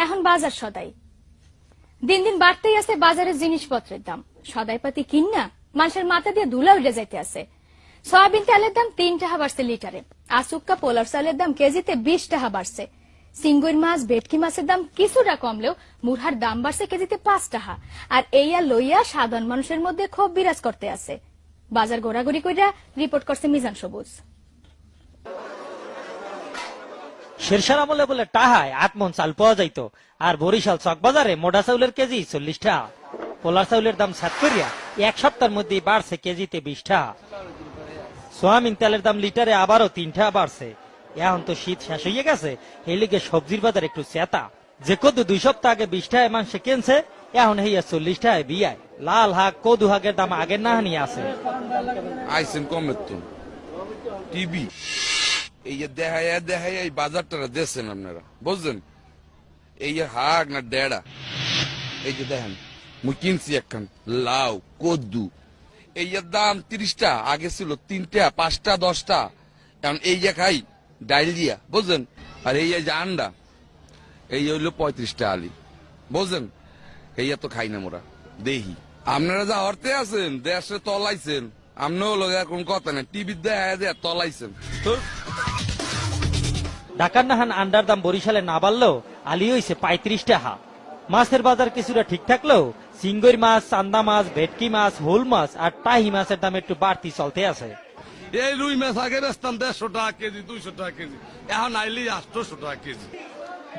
এখন বাজার সদাই দিন দিন বাড়তেই আছে বাজারের জিনিসপত্রের দাম। সদাইপাতি কিনা মানুষের মাথা দিয়ে ধুলা উঠে যাইতে আছে। সয়াবিন তেলের দাম 3 টাকা বাড়ছে লিটারে। আসুক্কা পোলার চালের দাম কেজিতে 20 টাকা বাড়ছে। সিঙ্গুর মাছ ভেটকি মাছের দাম কিছুটা কমলেও মুরহার দাম বাড়ছে কেজিতে 5 টাকা। আর এইয়া লইয়া সাধারণ মানুষের মধ্যে ক্ষোভ বিরাজ করতে আছে। বাজার ঘোরাঘুরি কইরা রিপোর্ট করছে মিজান সবুজ। শেরশার আমলে বলে টাহায় 8 মণ চাল পাওয়া যাইত, আর বরিশাল চকবাজারে মোটা চাউলের কেজি 40 টাকা। পোলার চাউলের দাম 7 করিয়া এক সপ্তাহের মধ্যে বাড়ছে কেজিতে 20 টাকা। সোয়াবিন তেলের দাম লিটারে আবারও 3 টাকা বাড়ছে। এখন তো শীত শেষ হয়ে গেছে, এই লিগে সবজির বাজার একটু চেতা। যে কদু 2 সপ্তাহ আগে 20 টাকায় মাংসে কিনছে, এখন হইয়া 40 টাকায় বিয়ায়। লাল হাক কদু হাকের দাম আগের না হানি আছে। আইসেন কমের তো টিভি এই দেখায় এই বাজারটা দেখছেন আপনারা, বুঝছেন? এই হাক না ডেড়া, এই যে দেখেন মুই কিনছি একখান লাউ কদ্দু, এই দাম 30 টা, আগে ছিল 3 টা 5 টা 10 টা। এখন এই যে খাই ডাইল দিয়া, বুঝছেন? আর এই যে আন্ডা এই হইলো 35 টা আলি, বুঝছেন? এই তো খাই না মোরা দেখি। আপনারা যা হরতে আছেন দেশে তলাইছেন, আপনিও লোক কোন কথা না, টিভি দেখা তলাইছেন। ঢাকার নাহান আন্ডার দাম বরিশালে না বাড়লেও আলি হইছে 35 টাকা। মাছের বাজার কিছুটা ঠিক থাকলেও সিঙ্গুর মাছ, চান্দা মাছ, ভেটকি মাছ, হোল মাছ আর টাহি মাছের দাম একটু বাড়তি চলতে আছে। এই রুই মাছ আগে বেচতাম 150 টাকা কেজি 200 টাকা কেজি, এখন আইলি 800 টাকা কেজি।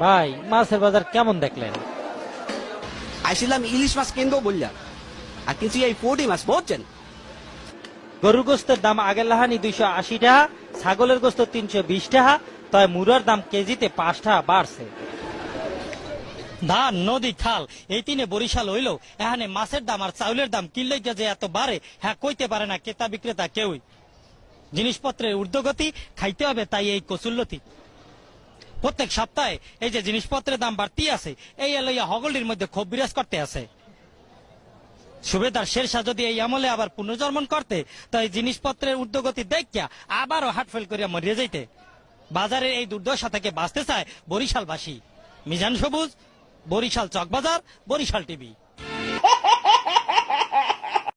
ভাই মাছের বাজার কেমন দেখলেন? আইছিলাম ইলিশ মাছ কিনবো বললাম, আর কিছু এই পোটি মাছ বুঝছেন। গরুর গোস্তের দাম আগের লাহানি 280 টাকা, ছাগলের গোস্ত 320 টাকা, তবে মুরার দাম কেজিতে 5 টাকা বাড়ছে। ধান, নদী, খাল এই তিনে বরিশাল হইল, এখানে মাছের দাম আর চাউলের দাম কিনলে যে এত বাড়ে হ্যাঁ কইতে পারে না ক্রেতা বিক্রেতা কেউই। জিনিসপত্রের ঊর্ধ্বগতি খাইতে হবে, তাই এই কচুল্লতি। প্রত্যেক সপ্তাহে এই যে জিনিসপত্রের দাম বাড়তি আছে, এই লইয়া হগলির মধ্যে ক্ষোভ বিরাজ করতে আছে। সুবেদার শেরশাহ যদি এই আমলে আবার পুনর্জন্মন করতে, তো এই জিনিসপত্রের ঊর্ধ্বগতি দেখিয়া আবারও হার্টফেল করিয়া মরিয়া যাইতে। বাজারের এই দুর্দশা থেকে বাঁচতে চায় বরিশালবাসী। মিজান সবুজ, বরিশাল চকবাজার, বরিশাল টিভি।